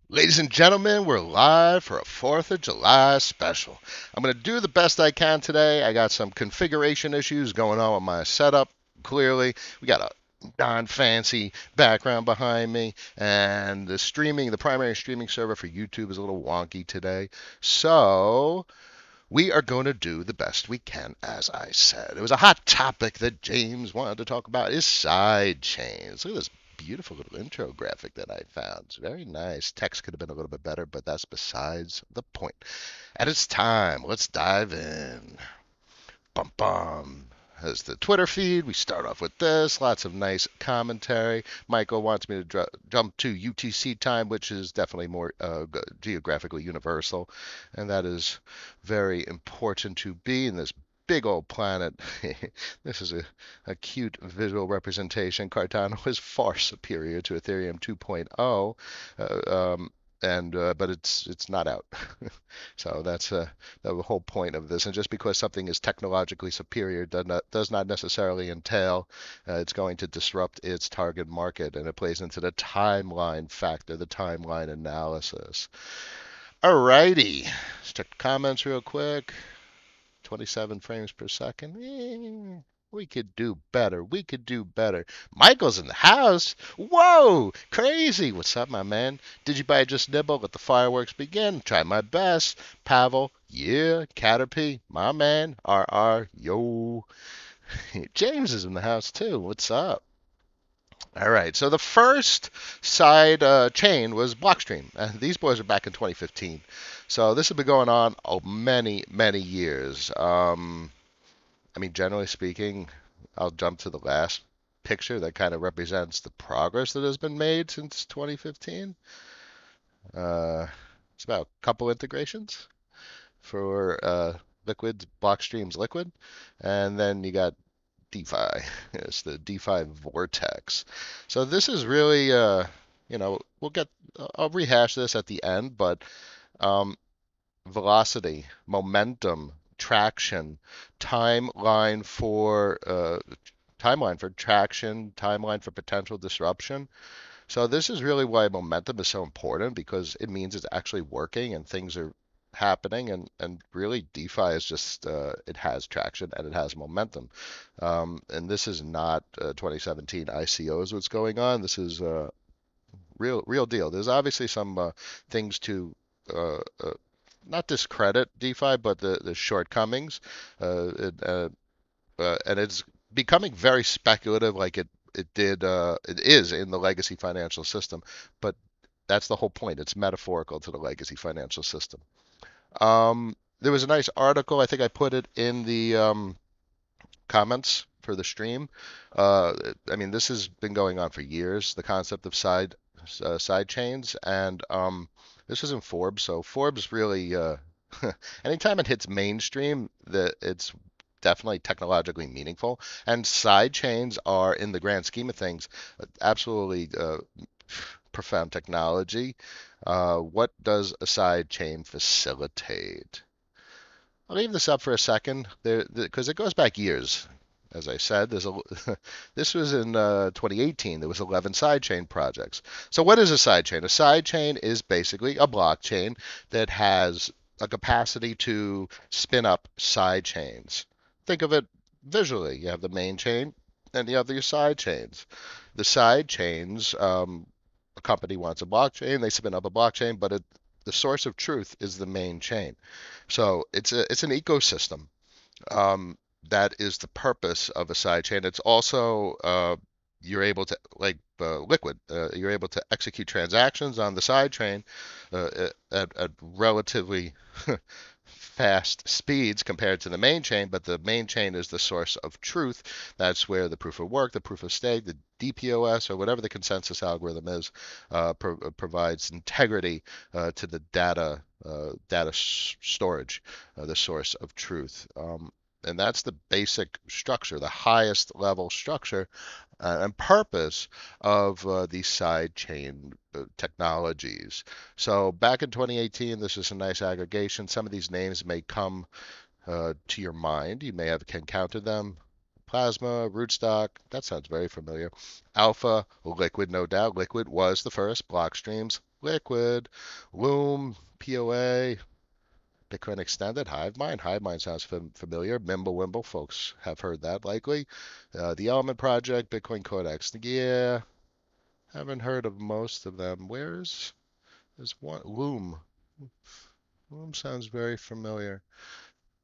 Ladies and gentlemen, we're live for a 4th of July special. I'm going to do the best I can today. I got some configuration issues going on with my setup. Clearly, we got a non-fancy background behind me, and the primary streaming server for YouTube is a little wonky today. So, we are going to do the best we can, as I said. It was a hot topic that James wanted to talk about is side chains. Look at this beautiful little intro graphic that I found. It's very nice. Text could have been a little bit better, but that's besides the point. And it's time. Let's dive in. Bum bum. As the Twitter feed, we start off with this. Lots of nice commentary. Michael wants me to jump to UTC time, which is definitely more geographically universal, and that is very important to be in this big old planet. This is a cute visual representation. Cardano is far superior to Ethereum 2.0, and but it's not out. So that's the whole point of this. And just because something is technologically superior does not necessarily entail it's going to disrupt its target market, and it plays into the timeline factor, the timeline analysis. Alrighty, let's check the comments real quick. 27 frames per second. We could do better. We could do better. Michael's in the house. Whoa, crazy. What's up, my man? Did you buy just nibble? Let the fireworks begin. Try my best. Pavel, yeah. Caterpie, my man. RR, yo. James is in the house too. What's up? All right. So the first side chain was Blockstream. These boys are back in 2015. So this has been going on many, many years. I mean, generally speaking, I'll jump to the last picture that kind of represents the progress that has been made since 2015. Uh, it's about a couple integrations for Liquid, Blockstream's Liquid, and then you got DeFi. It's the DeFi Vortex. So this is really, I'll rehash this at the end, but um, velocity, momentum, traction, timeline for uh, timeline for traction, timeline for potential disruption. So this is really why momentum is so important because it means it's actually working and things are happening and really DeFi is just it has traction and it has momentum. And this is not 2017 ICOs what's going on. This is real deal. There's obviously some things to uh, uh, not discredit DeFi, but the shortcomings. And it's becoming very speculative, like it is in the legacy financial system. But that's the whole point. It's metaphorical to the legacy financial system. There was a nice article. I think I put it in the comments for the stream. Uh, I mean, this has been going on for years. The concept of side chains, and this was in Forbes. So Forbes really, anytime it hits mainstream, it's definitely technologically meaningful. And side chains are, in the grand scheme of things, absolutely profound technology. What does a side chain facilitate? I'll leave this up for a second because it goes back years. As I said, this was in 2018. There was 11 sidechain projects. So what is a sidechain? A sidechain is basically a blockchain that has a capacity to spin up sidechains. Think of it visually. You have the main chain and you have your side chains. The side chains, a company wants a blockchain, they spin up a blockchain, but the source of truth is the main chain. So it's an ecosystem. That is the purpose of a sidechain. It's also you're able to like Liquid. You're able to execute transactions on the sidechain at relatively fast speeds compared to the main chain, but the main chain is the source of truth. That's where the proof of work, the proof of stake, the DPoS, or whatever the consensus algorithm is, provides integrity to the data storage, the source of truth. And that's the basic structure, the highest level structure and purpose of these side chain technologies. So back in 2018, this is a nice aggregation. Some of these names may come to your mind. You may have encountered them. Plasma, Rootstock, that sounds very familiar. Alpha, Liquid, no doubt. Liquid was the first. Blockstreams, Liquid, Loom, POA, Bitcoin Extended, HiveMind. HiveMind sounds familiar. Mimblewimble, folks have heard that likely. The Element Project, Bitcoin Codex. Yeah, haven't heard of most of them. There's one, Loom. Loom sounds very familiar.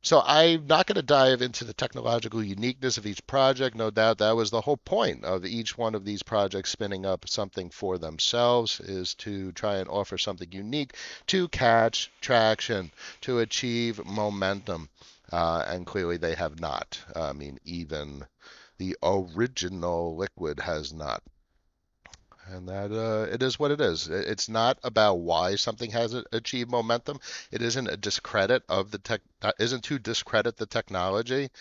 So I'm not going to dive into the technological uniqueness of each project. No doubt that was the whole point of each one of these projects spinning up something for themselves is to try and offer something unique to catch traction, to achieve momentum. And clearly they have not. I mean, even the original Liquid has not. And that it is what it is. It's not about why something has achieved momentum. It isn't a discredit of the tech. Isn't to discredit the technology.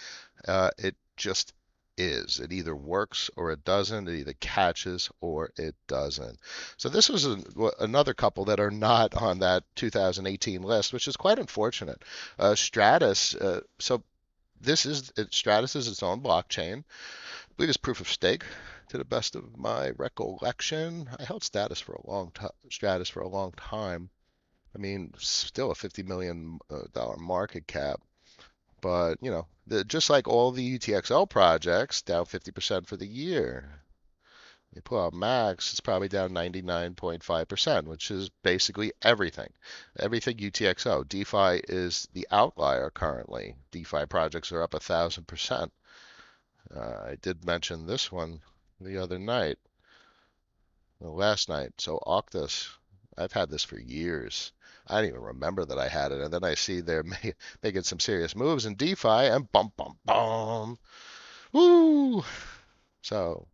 It just is. It either works or it doesn't. It either catches or it doesn't. So this was another couple that are not on that 2018 list, which is quite unfortunate. Stratus. So Stratus is its own blockchain. I believe it's proof of stake, to the best of my recollection. I held Stratus for a long time. I mean, still a $50 million market cap, but just like all the UTXO projects, down 50% for the year. You pull out Max, it's probably down 99.5%, which is basically everything. Everything UTXO. DeFi is the outlier currently. DeFi projects are up 1,000%. I did mention this one the other night, last night. So Octus, I've had this for years. I didn't even remember that I had it, and then I see they're making some serious moves in DeFi, and bum bum bum, woo! So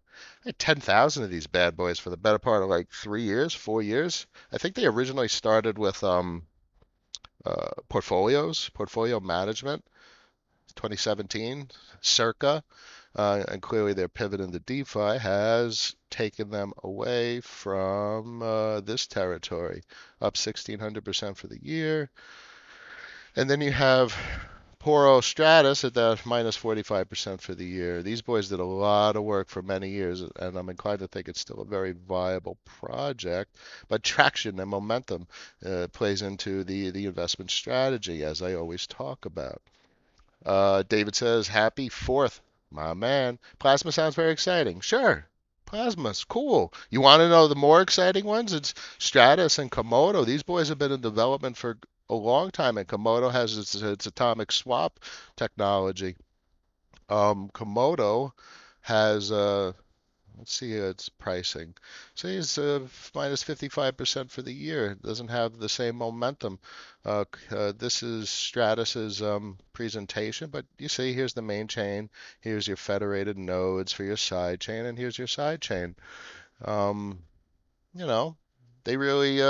I had 10,000 of these bad boys for the better part of like 3 years, 4 years. I think they originally started with portfolio management, 2017, circa. And clearly their pivot into DeFi has taken them away from this territory, up 1,600% for the year. And then you have Poro Stratus at that minus 45% for the year. These boys did a lot of work for many years, and I'm inclined to think it's still a very viable project. But traction and momentum plays into the investment strategy, as I always talk about. David says, happy 4th. My man. Plasma sounds very exciting. Sure. Plasma's cool. You want to know the more exciting ones? It's Stratus and Komodo. These boys have been in development for a long time, and Komodo has its atomic swap technology. Komodo has let's see its pricing. Say it's minus 55% for the year. It doesn't have the same momentum. This is Stratus's presentation, but you see here's the main chain. Here's your federated nodes for your side chain, and here's your side chain. Um, you know, they really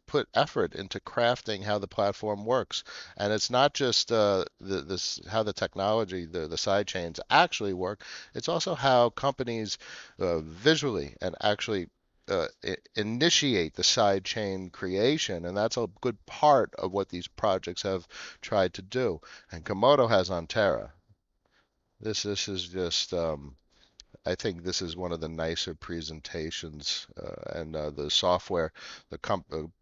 put effort into crafting how the platform works, and it's not just this how the technology, the side chains actually work. It's also how companies visually and actually initiate the side chain creation, and that's a good part of what these projects have tried to do. And Komodo has on Terra. This is just I think this is one of the nicer presentations, and the software,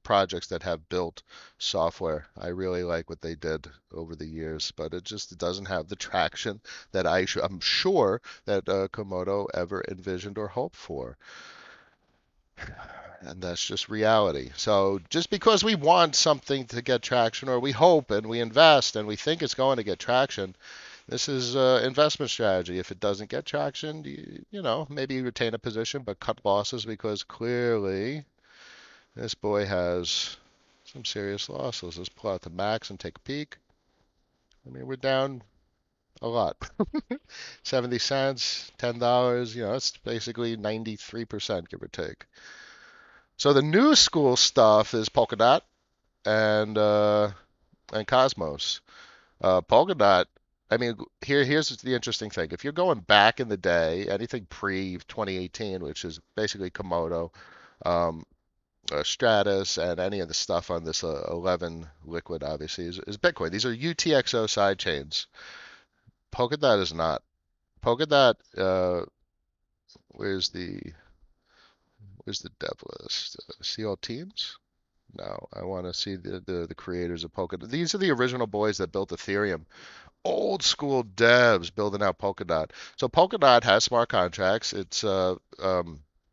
projects that have built software. I really like what they did over the years, but it doesn't have the traction that I'm sure that Komodo ever envisioned or hoped for. And that's just reality. So just because we want something to get traction, or we hope and we invest and we think it's going to get traction, this is investment strategy. If it doesn't get traction, maybe retain a position, but cut losses because clearly this boy has some serious losses. Let's pull out the max and take a peek. I mean, we're down a lot. 70 cents, $10, it's basically 93%, give or take. So the new school stuff is Polkadot and Cosmos. Polkadot, I mean, here's the interesting thing. If you're going back in the day, anything pre 2018, which is basically Komodo, um, Stratus, and any of the stuff on this 11 Liquid, obviously, is Bitcoin. These are UTXO sidechains. Polkadot is not. Polkadot, where's the where's the dev list? See all teams? No, I want to see the creators of Polkadot. These are the original boys that built Ethereum. Old school devs building out Polkadot. So Polkadot has smart contracts. It's what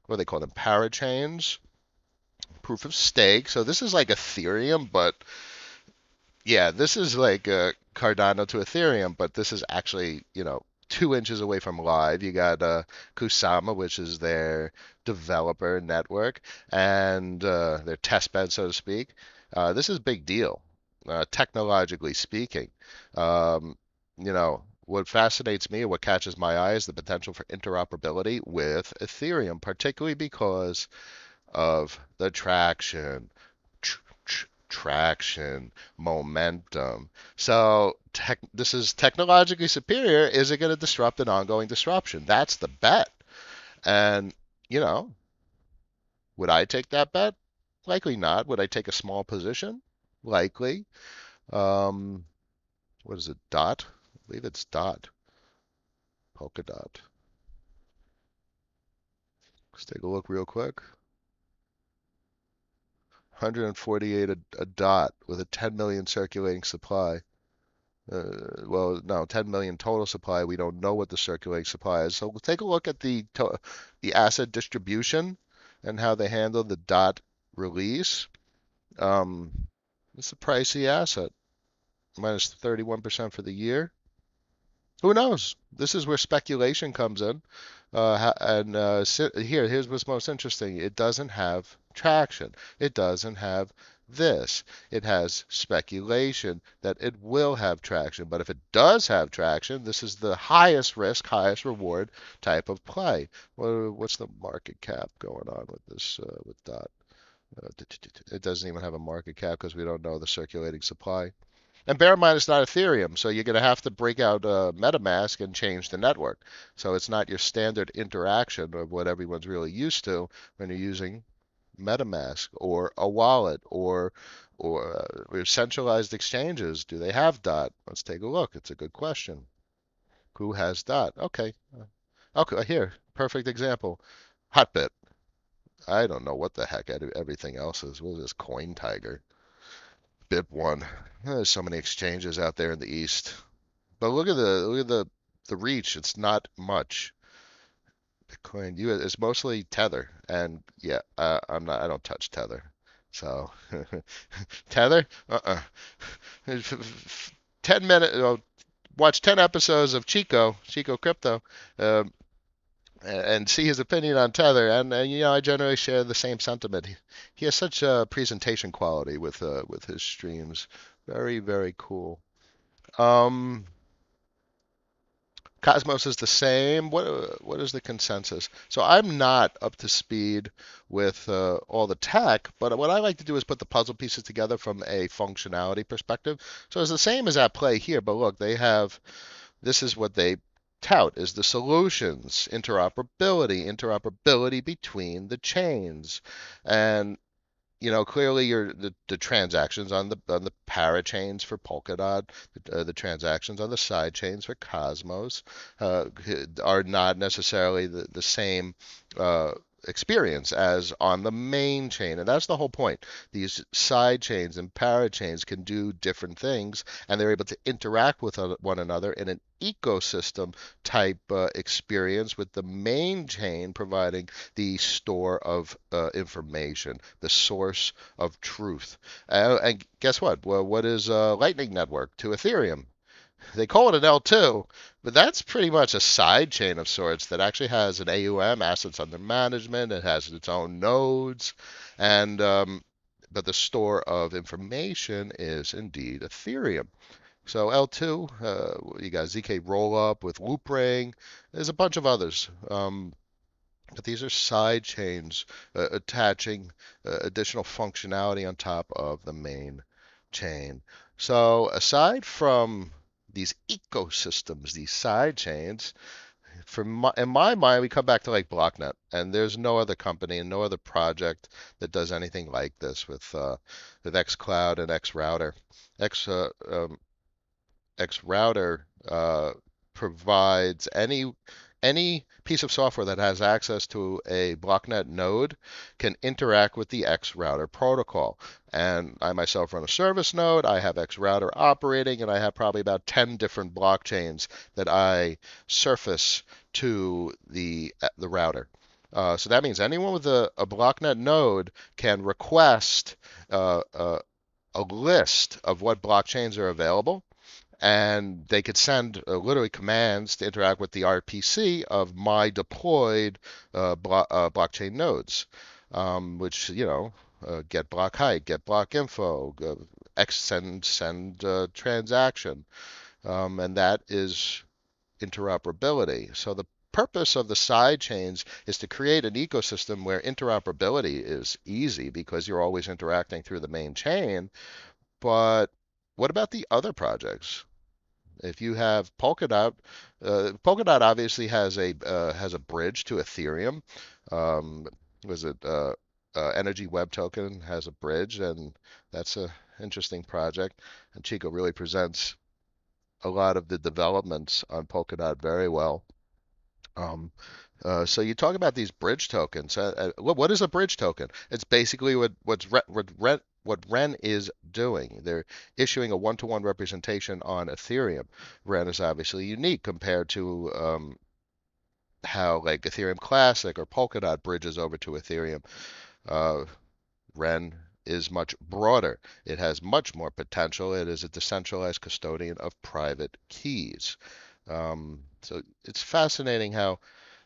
do they call them? Parachains, proof of stake. So this is like Ethereum, but yeah, this is like Cardano to Ethereum, but this is actually, 2 inches away from live. You got Kusama, which is their developer network and their test bed, so to speak. This is a big deal, technologically speaking. What fascinates me, what catches my eye, is the potential for interoperability with Ethereum, particularly because of the traction, momentum. So this is technologically superior. Is it going to disrupt an ongoing disruption? That's the bet. And, you know, would I take that bet? Likely not. Would I take a small position? Likely. Um, what is it? Dot? I believe it's dot. Polkadot. Let's take a look real quick. 148 a dot with a 10 million circulating supply. Well, no, 10 million total supply. We don't know what the circulating supply is. So we'll take a look at the asset distribution and how they handle the dot release. Um, it's a pricey asset, minus 31% for the year. Who knows? This is where speculation comes in. And here's what's most interesting. It doesn't have traction. It doesn't have this. It has speculation that it will have traction. But if it does have traction, this is the highest risk, highest reward type of play. What's the market cap going on with this with DOT? It doesn't even have a market cap because we don't know the circulating supply. And bear in mind, it's not Ethereum, so you're going to have to break out MetaMask and change the network. So it's not your standard interaction of what everyone's really used to when you're using MetaMask or a wallet or centralized exchanges. Do they have DOT? Let's take a look. It's a good question. Who has DOT? Okay. Okay, here, perfect example. Hotbit. I don't know what the heck everything else is. What is this? Coin Tiger. BIP1. There's so many exchanges out there in the East. But look at the reach. It's not much. Bitcoin, it's mostly Tether, and yeah, I don't touch Tether. So Tether, 10 minute. Watch 10 episodes of Chico Crypto, um, and see his opinion on Tether. And I generally share the same sentiment. He has such a presentation quality with his streams. Very, very cool. Um, Cosmos is the same. What is the consensus? So I'm not up to speed with all the tech, but what I like to do is put the puzzle pieces together from a functionality perspective. So it's the same as at play here, but look, this is what they tout is the solutions, interoperability between the chains. And clearly the transactions on the parachains for Polkadot, the transactions on the sidechains for Cosmos are not necessarily the same experience as on the main chain, and that's the whole point. These side chains and parachains can do different things, and they're able to interact with one another in an ecosystem type experience, with the main chain providing the store of information, the source of truth. And guess what? Well, what is Lightning Network to Ethereum? They call it an L2, but that's pretty much a side chain of sorts that actually has an AUM, assets under management. It has its own nodes, and but the store of information is indeed Ethereum. So L2, you got ZK Rollup with Loopring. There's a bunch of others. But these are side chains attaching additional functionality on top of the main chain. So aside from these ecosystems, these side chains, in my mind, we come back to like Blocknet, and there's no other company and no other project that does anything like this with xCloud and xRouter. X xRouter provides any piece of software that has access to a BlockNet node can interact with the X router protocol. And I myself run a service node. I have X router operating, and I have probably about 10 different blockchains that I surface to the router. So that means anyone with a BlockNet node can request a list of what blockchains are available, and they could send literally commands to interact with the RPC of my deployed blockchain nodes, which, get block height, get block info, send transaction, and that is interoperability. So the purpose of the side chains is to create an ecosystem where interoperability is easy because you're always interacting through the main chain. But what about the other projects? If you have Polkadot, Polkadot obviously has a bridge to Ethereum. Um, was it Energy Web Token has a bridge, and that's a interesting project. And Chico really presents a lot of the developments on Polkadot very well. Um, so you talk about these bridge tokens. What is a bridge token? It's basically what Ren is doing. They're issuing a one-to-one representation on Ethereum. Ren is obviously unique compared to how like Ethereum Classic or Polkadot bridges over to Ethereum. Uh, Ren is much broader. It has much more potential. It is a decentralized custodian of private keys. So it's fascinating how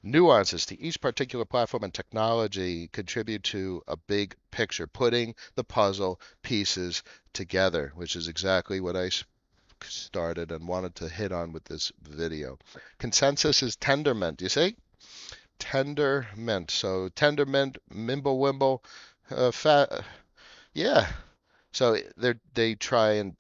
nuances to each particular platform and technology contribute to a big picture, putting the puzzle pieces together, which is exactly what I started and wanted to hit on with this video. Consensus is Tendermint. You see? Tendermint. So Tendermint, Mimblewimble, fat. Yeah. So they try and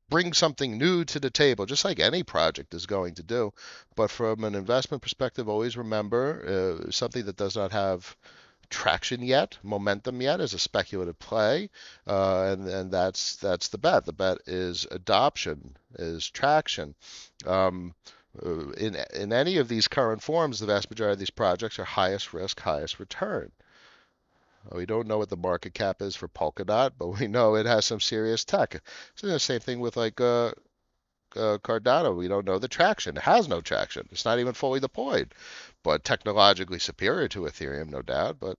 bring something new to the table, just like any project is going to do. But from an investment perspective, always remember something that does not have traction yet, momentum yet, is a speculative play, and that's the bet. The bet is adoption, is traction. Um, in any of these current forms, the vast majority of these projects are highest risk, highest return. We don't know what the market cap is for Polkadot, but we know it has some serious tech. So the same thing with like Cardano. We don't know the traction. It has no traction. It's not even fully deployed, but technologically superior to Ethereum, no doubt. But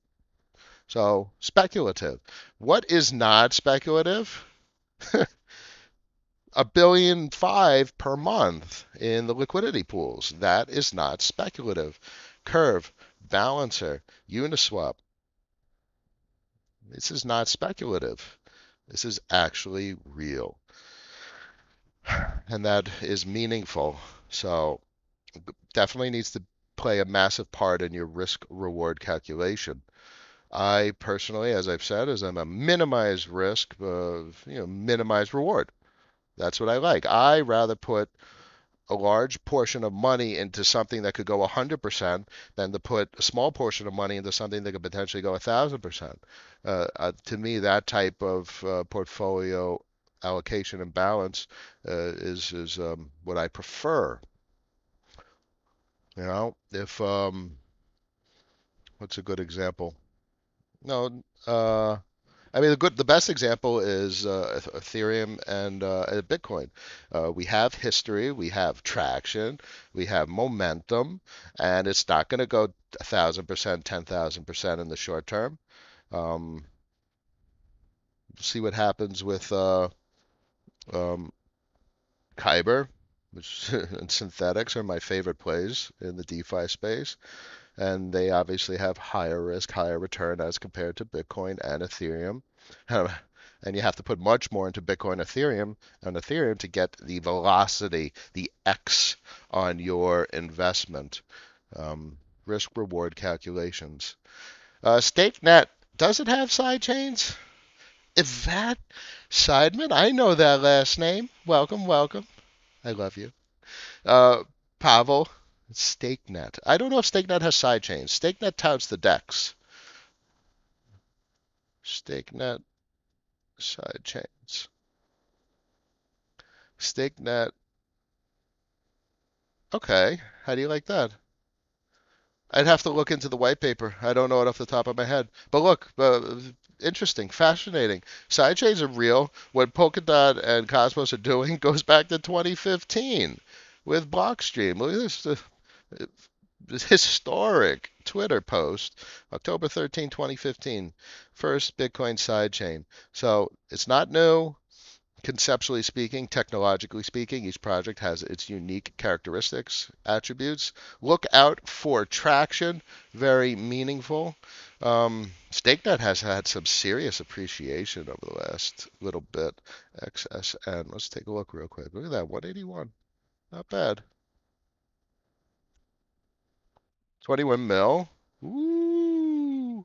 so speculative. What is not speculative? $1.5 billion per month in the liquidity pools. That is not speculative. Curve, Balancer, Uniswap. This is not speculative. This is actually real. And that is meaningful. So definitely needs to play a massive part in your risk reward calculation. I personally, as I've said, is I'm a minimize risk, minimize reward. That's what I like. I rather put a large portion of money into something that could go 100% than to put a small portion of money into something that could potentially go 1,000%. To me, that type of portfolio allocation and balance is what I prefer. If what's a good example? No, I mean, the best example is Ethereum and Bitcoin. We have history, we have traction, we have momentum, and it's not going to go 1,000%, 10,000% in the short term. Um, see what happens with um, Kyber, which and synthetics are my favorite plays in the DeFi space, and they obviously have higher risk, higher return as compared to Bitcoin and Ethereum. And you have to put much more into Bitcoin and Ethereum to get the velocity, the X on your investment. Risk reward calculations. StakeNet, does it have sidechains? If that Sideman, I know that last name. Welcome, welcome. I love you. Uh, Pavel, StakeNet. I don't know if StakeNet has sidechains. StakeNet touts the DEX. StakeNet sidechains. StakeNet. Okay. How do you like that? I'd have to look into the white paper. I don't know it off the top of my head. But look, interesting, fascinating. Sidechains are real. What Polkadot and Cosmos are doing goes back to 2015 with Blockstream. Look at this, this historic Twitter post, October 13, 2015, first Bitcoin sidechain. So it's not new. Conceptually speaking, technologically speaking, each project has its unique characteristics, attributes. Look out for traction, very meaningful. StakeNet has had some serious appreciation over the last little bit. XSN, let's take a look real quick. Look at that, 181. Not bad. 21 mil. Ooh.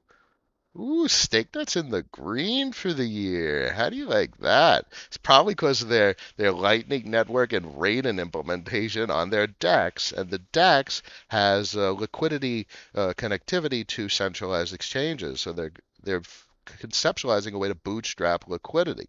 Ooh, steak nuts in the green for the year. How do you like that? It's probably because of their Lightning Network and Raiden implementation on their DEX, and the DEX has liquidity connectivity to centralized exchanges, so they're conceptualizing a way to bootstrap liquidity,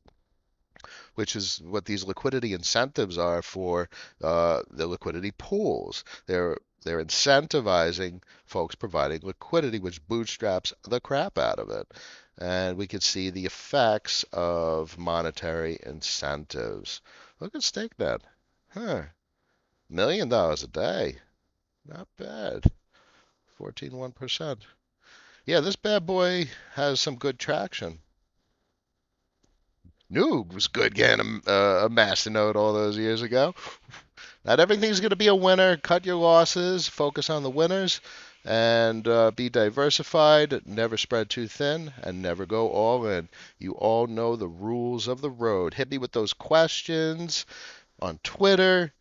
which is what these liquidity incentives are for the liquidity pools. They're incentivizing folks providing liquidity, which bootstraps the crap out of it. And we can see the effects of monetary incentives. Look at StakeNet. Huh. $1 million a day. Not bad. 14.1%. Yeah, this bad boy has some good traction. Knew it was good getting a masternode all those years ago. Not everything's going to be a winner. Cut your losses, focus on the winners, and be diversified. Never spread too thin, and never go all in. You all know the rules of the road. Hit me with those questions on Twitter.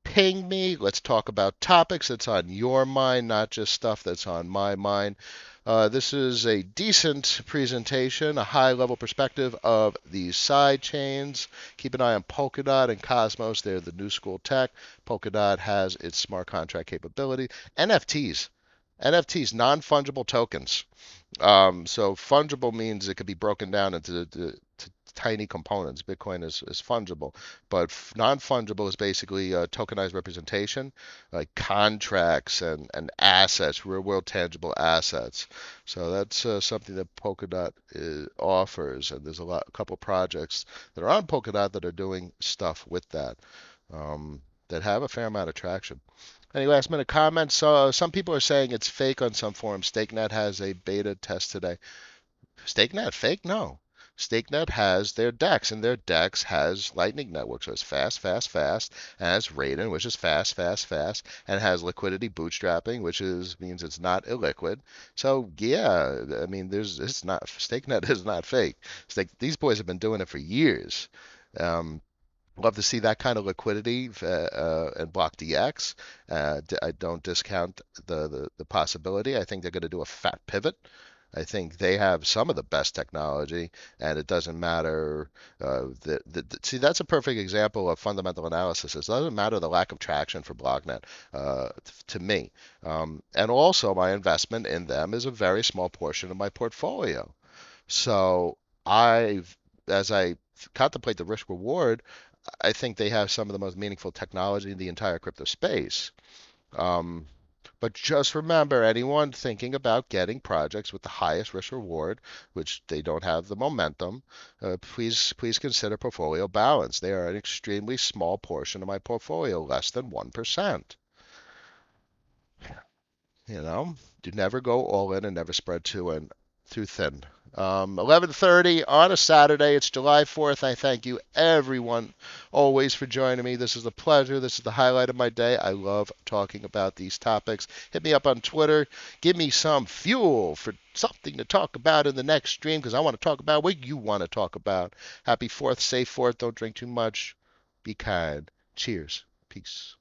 Ping me. Let's talk about topics that's on your mind, not just stuff that's on my mind. This is a decent presentation, a high level perspective of these side chains. Keep an eye on Polkadot and Cosmos. They're the new school tech. Polkadot has its smart contract capability. NFTs. NFTs, non fungible tokens. So fungible means it could be broken down into tiny components. Bitcoin is fungible, but non-fungible is basically tokenized representation, like contracts and assets, real world tangible assets. So that's something that Polkadot offers, and there's a couple projects that are on Polkadot that are doing stuff with that, that have a fair amount of traction. Any last minute comments? Some people are saying it's fake on some forums. StakeNet has a beta test today. StakeNet fake? No. StakeNet has their DEX, and their DEX has Lightning Network, so it's fast, fast, fast. And has Raiden, which is fast, fast, fast, and has liquidity bootstrapping, which means it's not illiquid. So yeah, I mean, it's not StakeNet is not fake. These boys have been doing it for years. Um, Love to see that kind of liquidity and block DX. I don't discount the possibility. I think they're going to do a fat pivot. I think they have some of the best technology, and it doesn't matter. See, that's a perfect example of fundamental analysis. It doesn't matter the lack of traction for BlockNet to me. And also, my investment in them is a very small portion of my portfolio. So as I contemplate the risk reward, I think they have some of the most meaningful technology in the entire crypto space. Um, but just remember, anyone thinking about getting projects with the highest risk reward, which they don't have the momentum, please consider portfolio balance. They are an extremely small portion of my portfolio, less than 1%. You know, you never go all in and never spread too thin. 11:30 on a Saturday. It's July 4th. I thank you, everyone, always for joining me. This is a pleasure. This is the highlight of my day. I love talking about these topics. Hit me up on Twitter. Give me some fuel for something to talk about in the next stream because I want to talk about what you want to talk about. Happy 4th. Safe 4th. Don't drink too much. Be kind. Cheers. Peace.